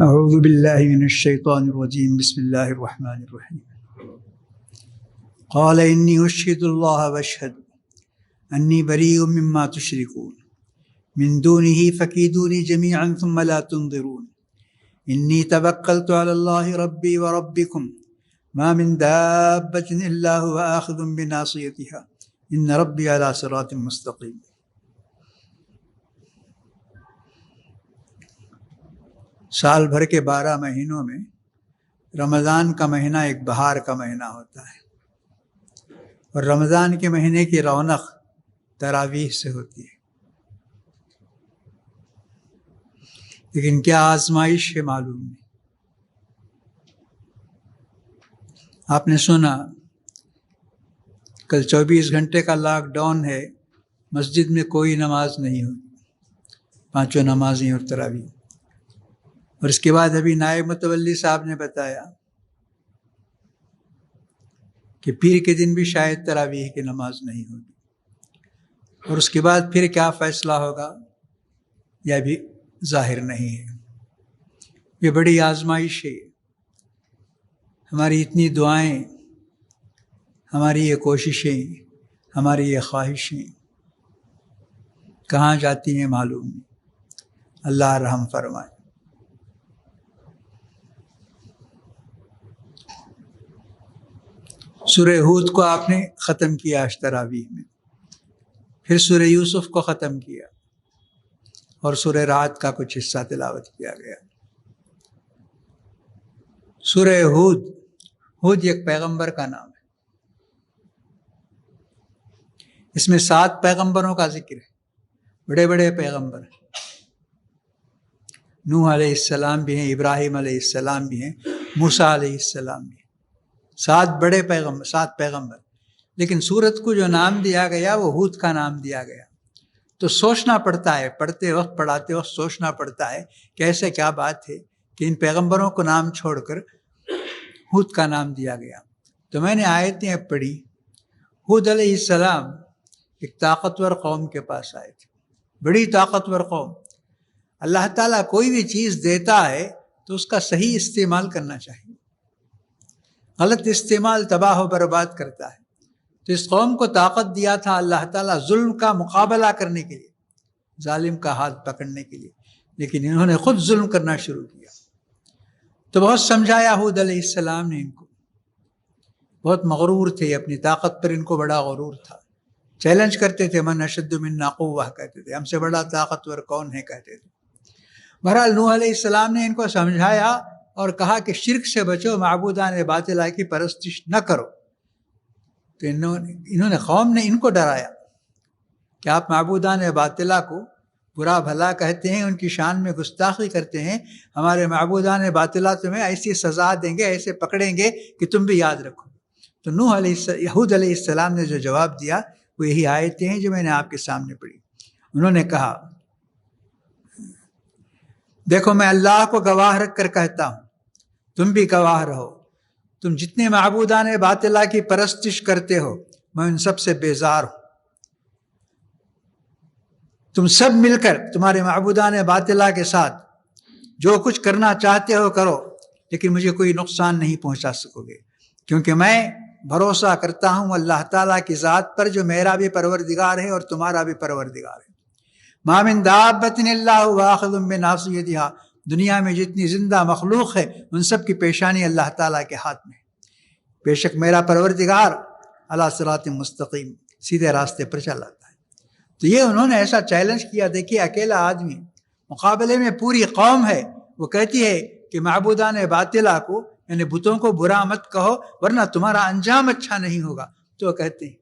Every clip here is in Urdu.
اعوذ باللہ من الشیطان الرجیم بسم اللہ الرحمن الرحیم قال انی اشہد اللہ واشہد انی بریء مما تشرکون من دونہ فکیدونی جمیعا ثم لا تنظرون انی توکلت علی اللہ ربی وربکم ما من دابۃ الا هو آخذ بناصیتها ان ربی علی صراط مستقیم۔ سال بھر کے 12 مہینوں میں رمضان کا مہینہ ایک بہار کا مہینہ ہوتا ہے، اور رمضان کے مہینے کی رونق تراویح سے ہوتی ہے۔ لیکن کیا آزمائش ہے معلوم نہیں۔ آپ نے سنا کل 24 گھنٹے کا لاک ڈاؤن ہے، مسجد میں کوئی نماز نہیں ہوتی، 5 نمازیں اور تراویح۔ اور اس کے بعد ابھی نائب متولی صاحب نے بتایا کہ پیر کے دن بھی شاید تراویح کی نماز نہیں ہوگی، اور اس کے بعد پھر کیا فیصلہ ہوگا یہ بھی ظاہر نہیں ہے۔ یہ بڑی آزمائش ہے۔ ہماری اتنی دعائیں، ہماری یہ کوششیں، ہماری یہ خواہشیں کہاں جاتی ہیں معلوم نہیں۔ اللہ رحم فرمائے۔ سورہ ہود کو آپ نے ختم کیا تراویح میں، پھر سورہ یوسف کو ختم کیا، اور سورہ رعد کا کچھ حصہ تلاوت کیا گیا۔ سورہ ہود ایک پیغمبر کا نام ہے۔ اس میں 7 پیغمبروں کا ذکر ہے، بڑے بڑے پیغمبر ہیں۔ نوح علیہ السلام بھی ہیں، ابراہیم علیہ السلام بھی ہیں، موسیٰ علیہ السلام بھی ہیں۔ 7 بڑے پیغمبر، 7 پیغمبر۔ لیکن سورت کو جو نام دیا گیا وہ ہود کا نام دیا گیا۔ تو سوچنا پڑتا ہے، پڑھتے وقت، پڑھاتے وقت سوچنا پڑتا ہے کہ ایسے کیا بات ہے کہ ان پیغمبروں کو نام چھوڑ کر ہود کا نام دیا گیا۔ تو میں نے آیتیں پڑھی۔ ہود علیہ السلام ایک طاقتور قوم کے پاس آئے تھے، بڑی طاقتور قوم۔ اللہ تعالیٰ کوئی بھی چیز دیتا ہے تو اس کا صحیح استعمال کرنا چاہیے، غلط استعمال تباہ و برباد کرتا ہے۔ تو اس قوم کو طاقت دیا تھا اللہ تعالیٰ ظلم کا مقابلہ کرنے کے لیے، ظالم کا ہاتھ پکڑنے کے لیے، لیکن انہوں نے خود ظلم کرنا شروع کیا۔ تو بہت سمجھایا ہود علیہ السلام نے ان کو، بہت مغرور تھے اپنی طاقت پر، ان کو بڑا غرور تھا۔ چیلنج کرتے تھے، من اشد منا قوہ کہتے تھے، ہم سے بڑا طاقتور کون ہے کہتے تھے۔ بہرحال نوح علیہ السلام نے ان کو سمجھایا اور کہا کہ شرک سے بچو، معبودان باطلہ کی پرستش نہ کرو۔ تو انہوں نے قوم نے ان کو ڈرایا کہ آپ معبودان باطلہ کو برا بھلا کہتے ہیں، ان کی شان میں گستاخی کرتے ہیں، ہمارے معبودان باطلہ تمہیں ایسی سزا دیں گے، ایسے پکڑیں گے کہ تم بھی یاد رکھو۔ تو ہود علیہ السلام نے جو جواب دیا وہ یہی آیتیں ہیں جو میں نے آپ کے سامنے پڑھی۔ انہوں نے کہا، دیکھو میں اللہ کو گواہ رکھ کر کہتا ہوں، تم بھی گواہ رہو، تم جتنے معبودان باطلہ کی پرستش کرتے ہو میں ان سب سے بیزار ہوں۔ تم سب مل کر تمہارے معبودان باطلہ کے ساتھ جو کچھ کرنا چاہتے ہو کرو، لیکن مجھے کوئی نقصان نہیں پہنچا سکو گے، کیونکہ میں بھروسہ کرتا ہوں اللہ تعالیٰ کی ذات پر جو میرا بھی پروردگار ہے اور تمہارا بھی پروردگار ہے۔ ما من دابۃ الا هو آخذ بناصیتها، دنیا میں جتنی زندہ مخلوق ہے ان سب کی پیشانی اللہ تعالیٰ کے ہاتھ میں ہے۔ بے شک میرا پروردگار علی صراط مستقیم، سیدھے راستے پر چلاتا ہے۔ تو یہ انہوں نے ایسا چیلنج کیا۔ دیکھیے اکیلا آدمی، مقابلے میں پوری قوم ہے، وہ کہتی ہے کہ معبودان باطلہ کو یعنی بتوں کو برا مت کہو ورنہ تمہارا انجام اچھا نہیں ہوگا۔ تو وہ کہتے ہیں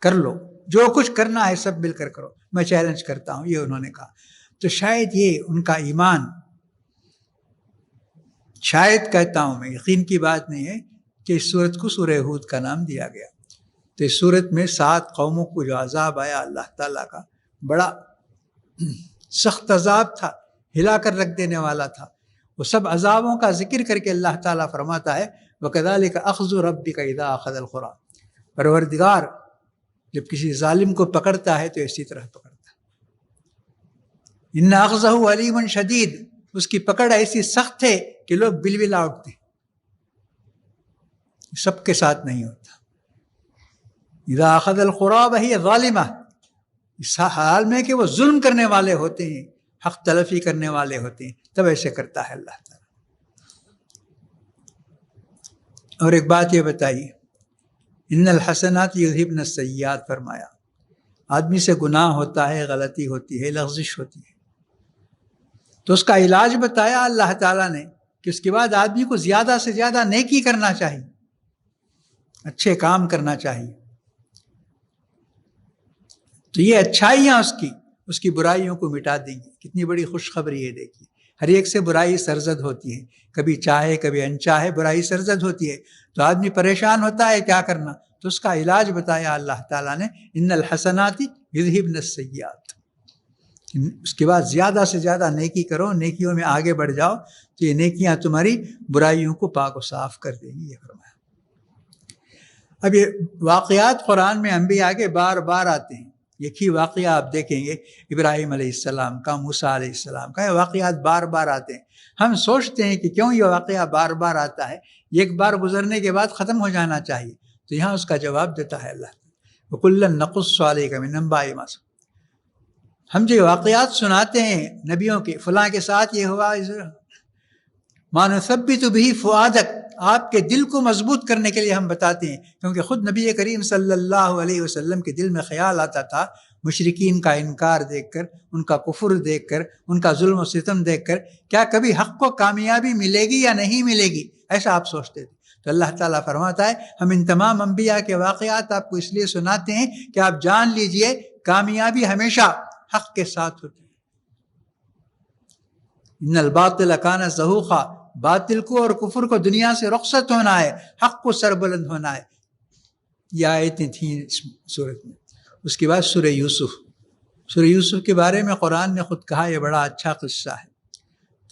کر لو، جو کچھ کرنا ہے سب مل کر کرو، میں چیلنج کرتا ہوں، یہ انہوں نے کہا۔ تو شاید یہ ان کا ایمان، شاید کہتا ہوں میں، یقین کی بات نہیں ہے کہ اس صورت کو سورہ ہود کا نام دیا گیا۔ تو اس صورت میں 7 قوموں کو جو عذاب آیا اللہ تعالیٰ کا، بڑا سخت عذاب تھا، ہلا کر رکھ دینے والا تھا۔ وہ سب عذابوں کا ذکر کر کے اللہ تعالیٰ فرماتا ہے وَكَذَلِكَ أَخْذُ رَبِّكَ إِذَا أَخَذَ الْقُرَىٰ، پروردگار جب کسی ظالم کو پکڑتا ہے تو اسی طرح پکڑتا ہے۔ إِنَّ أَخْذَهُ عَلِيمٌ شَدِيدٌ، اس کی پکڑ ایسی سخت ہے کہ لوگ بلبلا اٹھتے ہیں. سب کے ساتھ نہیں ہوتا. اذا اخذ القری وہی ظالمہ، اس حال میں کہ وہ ظلم کرنے والے ہوتے ہیں، حق تلفی کرنے والے ہوتے ہیں، تب ایسے کرتا ہے اللہ تعالیٰ. اور ایک بات یہ بتائیے، ان الحسنات یذہبن السیئات فرمایا. آدمی سے گناہ ہوتا ہے، غلطی ہوتی ہے، لغزش ہوتی ہے، تو اس کا علاج بتایا اللہ تعالیٰ نے کہ اس کے بعد آدمی کو زیادہ سے زیادہ نیکی کرنا چاہیے، اچھے کام کرنا چاہیے. تو یہ اچھائیاں اس کی برائیوں کو مٹا دیں گی. کتنی بڑی خوشخبری ہے. دیکھیے، ہر ایک سے برائی سرزد ہوتی ہے، کبھی چاہے کبھی انچاہے برائی سرزد ہوتی ہے. تو آدمی پریشان ہوتا ہے کیا کرنا، تو اس کا علاج بتایا اللہ تعالیٰ نے، ان الحسنات یذہبن السیئات. اس کے بعد زیادہ سے زیادہ نیکی کرو، نیکیوں میں آگے بڑھ جاؤ، تو یہ نیکیاں تمہاری برائیوں کو پاک و صاف کر دیں گی. یہ فرمایا. اب یہ واقعات قرآن میں انبیاء کے بار بار آتے ہیں. ایک ہی واقعہ آپ دیکھیں گے ابراہیم علیہ السلام کا، موسیٰ علیہ السلام کا، یہ واقعات بار بار آتے ہیں. ہم سوچتے ہیں کہ کیوں یہ واقعہ بار بار آتا ہے، ایک بار گزرنے کے بعد ختم ہو جانا چاہیے. تو یہاں اس کا جواب دیتا ہے اللہ. وَكُلًّا نَقُصُّ عَلَيْكَ مِنْ أَنْبَاءِ مَا سَمِعْتَ. ہم جو واقعات سناتے ہیں نبیوں کے، فلاں کے ساتھ یہ ہوا، مَا نُثَبِّتُ بِهِ فُؤَادَكَ، آپ کے دل کو مضبوط کرنے کے لیے ہم بتاتے ہیں. کیونکہ خود نبی کریم صلی اللہ علیہ وسلم کے دل میں خیال آتا تھا، مشرکین کا انکار دیکھ کر، ان کا کفر دیکھ کر، ان کا ظلم و ستم دیکھ کر، کیا کبھی حق کو کامیابی ملے گی یا نہیں ملے گی، ایسا آپ سوچتے تھے. تو اللہ تعالیٰ فرماتا ہے ہم ان تمام انبیاء کے واقعات آپ کو اس لیے سناتے ہیں کہ آپ جان لیجئے کامیابی ہمیشہ حق کے ساتھ ہوتی ہے. ان الباطل کان زہوقا، باطل کو اور کفر کو دنیا سے رخصت ہونا ہے، حق کو سربلند ہونا ہے. یہ آیتیں تھیں اس صورت میں. اس کے بعد سورہ یوسف کے بارے میں قرآن نے خود کہا یہ بڑا اچھا قصہ ہے.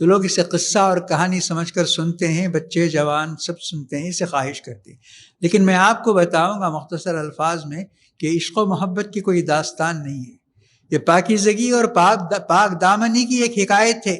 تو لوگ اسے قصہ اور کہانی سمجھ کر سنتے ہیں، بچے جوان سب سنتے ہیں، اسے خواہش کرتے ہیں. لیکن میں آپ کو بتاؤں گا مختصر الفاظ میں کہ عشق و محبت کی کوئی داستان نہیں ہے. یہ پاکیزگی اور پاک دامنی کی ایک حکایت ہے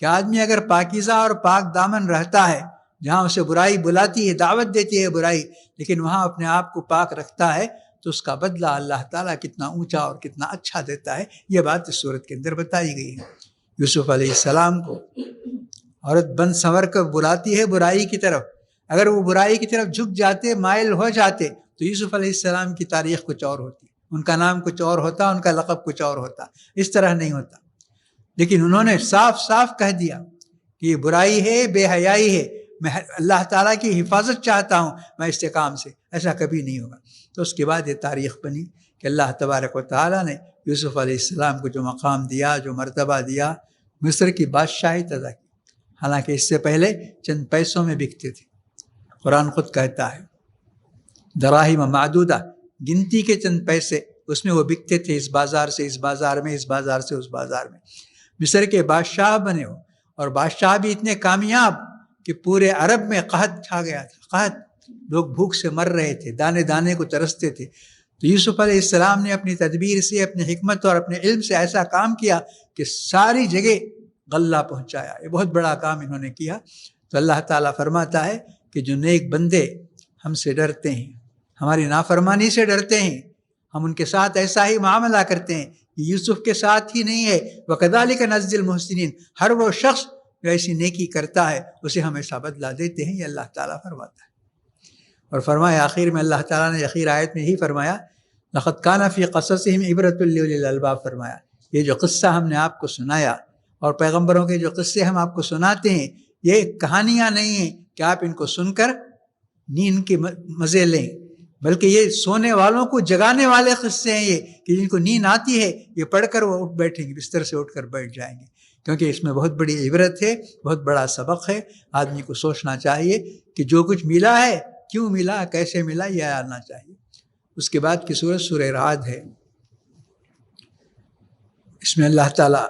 کہ آدمی اگر پاکیزہ اور پاک دامن رہتا ہے، جہاں اسے برائی بلاتی ہے، دعوت دیتی ہے برائی، لیکن وہاں اپنے آپ کو پاک رکھتا ہے، تو اس کا بدلہ اللہ تعالیٰ کتنا اونچا اور کتنا اچھا دیتا ہے. یہ بات اس صورت کے اندر بتائی گئی ہے. یوسف علیہ السلام کو عورت بن سنور کر بلاتی ہے برائی کی طرف. اگر وہ برائی کی طرف جھک جاتے، مائل ہو جاتے، تو یوسف علیہ السلام کی تاریخ کچھ اور ہوتی، ان کا نام کچھ اور ہوتا، ان کا لقب کچھ اور ہوتا. اس طرح نہیں ہوتا. لیکن انہوں نے صاف صاف کہہ دیا کہ یہ برائی ہے، بے حیائی ہے، میں اللہ تعالیٰ کی حفاظت چاہتا ہوں، میں اس کام سے، ایسا کبھی نہیں ہوگا. تو اس کے بعد یہ تاریخ بنی کہ اللہ تبارک و تعالیٰ نے یوسف علیہ السلام کو جو مقام دیا، جو مرتبہ دیا، مصر کی بادشاہی ادا کی. حالانکہ اس سے پہلے چند پیسوں میں بکتے تھے. قرآن خود کہتا ہے دراہم معدودہ، گنتی کے چند پیسے، اس میں وہ بکتے تھے، اس بازار سے اس بازار میں، اس بازار سے اس بازار میں. مصر کے بادشاہ بنے ہو، اور بادشاہ بھی اتنے کامیاب کہ پورے عرب میں قحط چھا گیا تھا. قحط، لوگ بھوک سے مر رہے تھے، دانے دانے کو ترستے تھے. تو یوسف علیہ السلام نے اپنی تدبیر سے، اپنی حکمت اور اپنے علم سے ایسا کام کیا کہ ساری جگہ غلہ پہنچایا. یہ بہت بڑا کام انہوں نے کیا. تو اللہ تعالیٰ فرماتا ہے کہ جو نیک بندے ہم سے ڈرتے ہیں، ہماری نافرمانی سے ڈرتے ہیں، ہم ان کے ساتھ ایسا ہی معاملہ کرتے ہیں. یوسف کے ساتھ ہی نہیں ہے، وَكَذَلِكَ نَجْزِي الْمُحْسِنِينَ، ہر وہ شخص جو ایسی نیکی کرتا ہے اسے ہم ایسا بدلہ دیتے ہیں. یہ اللہ تعالیٰ فرماتا ہے. اور فرمایا آخر میں، اللہ تعالیٰ نے آخر آیت میں ہی فرمایا لَقَدْ كَانَ فِي قَصَصِهِمْ عِبْرَةٌ لِّأُولِي الْأَلْبَابِ. فرمایا یہ جو قصہ ہم نے آپ کو سنایا، اور پیغمبروں کے جو قصے ہم آپ کو سناتے ہیں، یہ کہانیاں نہیں ہیں کہ آپ ان کو سن کر نیند کے مزے لیں، بلکہ یہ سونے والوں کو جگانے والے قصے ہیں. یہ کہ جن کو نیند آتی ہے، یہ پڑھ کر وہ اٹھ بیٹھیں گے، بستر سے اٹھ کر بیٹھ جائیں گے. کیونکہ اس میں بہت بڑی عبرت ہے، بہت بڑا سبق ہے. آدمی کو سوچنا چاہیے کہ جو کچھ ملا ہے، کیوں ملا، کیسے ملا، یہ آنا چاہیے. اس کے بعد کی سورۃ سورہ رعد ہے. اس میں اللہ تعالیٰ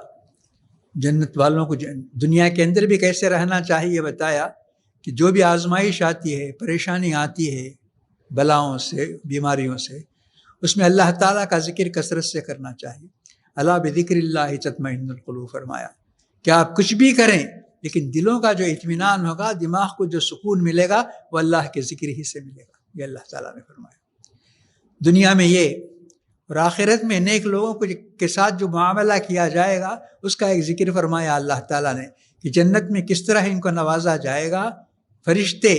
جنت والوں کو دنیا کے اندر بھی کیسے رہنا چاہیے بتایا کہ جو بھی آزمائش آتی ہے، پریشانی آتی ہے، بلاؤں سے، بیماریوں سے، اس میں اللہ تعالیٰ کا ذکر کثرت سے کرنا چاہیے. الا بذکر اللہ تطمئن القلوب. فرمایا کہ آپ کچھ بھی کریں لیکن دلوں کا جو اطمینان ہوگا، دماغ کو جو سکون ملے گا وہ اللہ کے ذکر ہی سے ملے گا. یہ اللہ تعالیٰ نے فرمایا. دنیا میں یہ اور آخرت میں نیک لوگوں کے ساتھ جو معاملہ کیا جائے گا اس کا ایک ذکر فرمایا اللہ تعالیٰ نے کہ جنت میں کس طرح ان کو نوازا جائے گا. فرشتے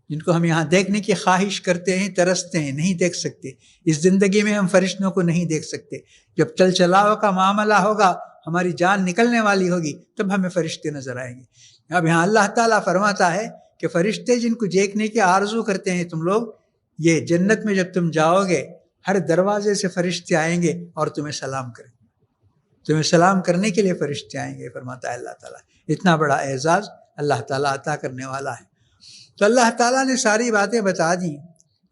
جن کو ہم یہاں دیکھنے کی خواہش کرتے ہیں، ترستے ہیں، نہیں دیکھ سکتے. اس زندگی میں ہم فرشتوں کو نہیں دیکھ سکتے. جب چل چلاؤ کا معاملہ ہوگا، ہماری جان نکلنے والی ہوگی، تب ہمیں فرشتے نظر آئیں گے. اب یہاں اللہ تعالیٰ فرماتا ہے کہ فرشتے جن کو دیکھنے کی آرزو کرتے ہیں تم لوگ، یہ جنت میں جب تم جاؤ گے ہر دروازے سے فرشتے آئیں گے اور تمہیں سلام کریں گے. تمہیں سلام کرنے کے لیے فرشتے آئیں گے، فرماتا ہے اللہ تعالیٰ. اتنا بڑا اعزاز اللہ تعالیٰ عطا کرنے والا ہے. تو اللہ تعالیٰ نے ساری باتیں بتا دیں.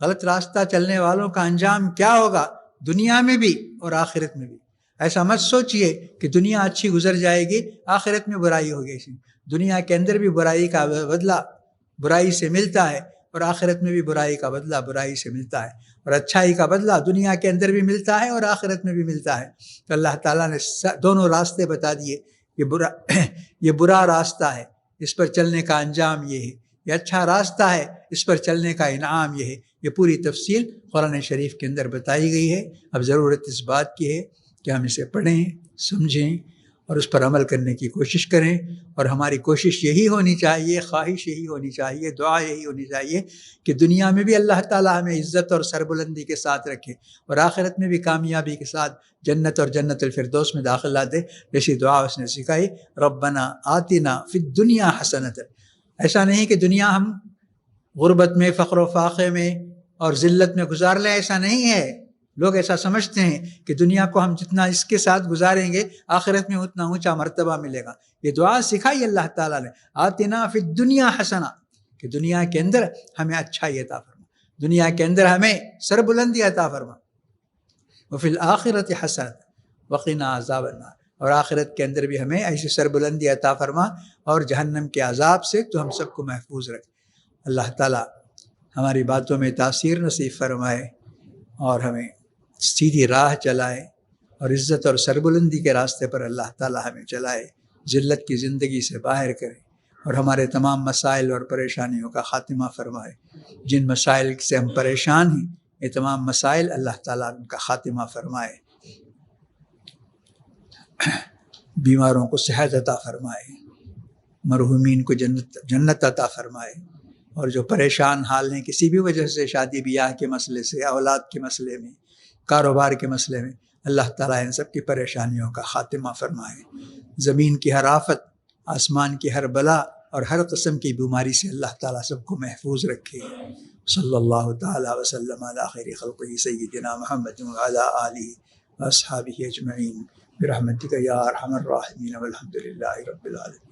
غلط راستہ چلنے والوں کا انجام کیا ہوگا دنیا میں بھی اور آخرت میں بھی. ایسا مت سوچئے کہ دنیا اچھی گزر جائے گی، آخرت میں برائی ہوگی. دنیا کے اندر بھی برائی کا بدلہ برائی سے ملتا ہے اور آخرت میں بھی برائی کا بدلہ برائی سے ملتا ہے، اور اچھائی کا بدلہ دنیا کے اندر بھی ملتا ہے اور آخرت میں بھی ملتا ہے. تو اللہ تعالیٰ نے دونوں راستے بتا دیے. یہ برا راستہ ہے، اس پر چلنے کا انجام یہ ہے. یہ اچھا راستہ ہے، اس پر چلنے کا انعام یہ ہے. یہ پوری تفصیل قرآن شریف کے اندر بتائی گئی ہے. اب ضرورت اس بات کی ہے کہ ہم اسے پڑھیں، سمجھیں اور اس پر عمل کرنے کی کوشش کریں. اور ہماری کوشش یہی ہونی چاہیے، خواہش یہی ہونی چاہیے، دعا یہی ہونی چاہیے کہ دنیا میں بھی اللہ تعالیٰ ہمیں عزت اور سربلندی کے ساتھ رکھے اور آخرت میں بھی کامیابی کے ساتھ جنت اور جنت الفردوس میں داخلہ دے. جیسی دعا اس نے سکھائی، ربنا آتنا فی الدنیا حسنۃ. ایسا نہیں کہ دنیا ہم غربت میں، فقر و فاقے میں اور ذلت میں گزار لیں، ایسا نہیں ہے. لوگ ایسا سمجھتے ہیں کہ دنیا کو ہم جتنا اس کے ساتھ گزاریں گے آخرت میں اتنا اونچا مرتبہ ملے گا. یہ دعا سکھائی اللہ تعالیٰ نے، آتنا فی الدنیا حسنہ، کہ دنیا کے اندر ہمیں اچھائی عطا فرما، دنیا کے اندر ہمیں سربلندی عطا فرما. وفی الآخرۃ حسنۃ وقنا عذاب النار، اور آخرت کے اندر بھی ہمیں ایسی سربلندی عطا فرما اور جہنم کے عذاب سے تو ہم سب کو محفوظ رکھ. اللہ تعالیٰ ہماری باتوں میں تاثیر نصیب فرمائے اور ہمیں سیدھی راہ چلائے اور عزت اور سربلندی کے راستے پر اللہ تعالیٰ ہمیں چلائے، ذلت کی زندگی سے باہر کرے اور ہمارے تمام مسائل اور پریشانیوں کا خاتمہ فرمائے. جن مسائل سے ہم پریشان ہیں یہ تمام مسائل اللہ تعالیٰ ان کا خاتمہ فرمائے، بیماروں کو صحت عطا فرمائے، مرحومین کو جنت عطا فرمائے، اور جو پریشان حال ہیں کسی بھی وجہ سے، شادی بیاہ کے مسئلے سے، اولاد کے مسئلے میں، کاروبار کے مسئلے میں، اللہ تعالیٰ ان سب کی پریشانیوں کا خاتمہ فرمائے. زمین کی ہر آفت، آسمان کی ہر بلا اور ہر قسم کی بیماری سے اللہ تعالیٰ سب کو محفوظ رکھے. صلی اللہ تعالیٰ وسلم علی خیر خلقہ سیدنا محمد وعلی آلہ واصحابہ اجمعین برحمتک یا ارحم الراحمین والحمد للہ رب العالمین.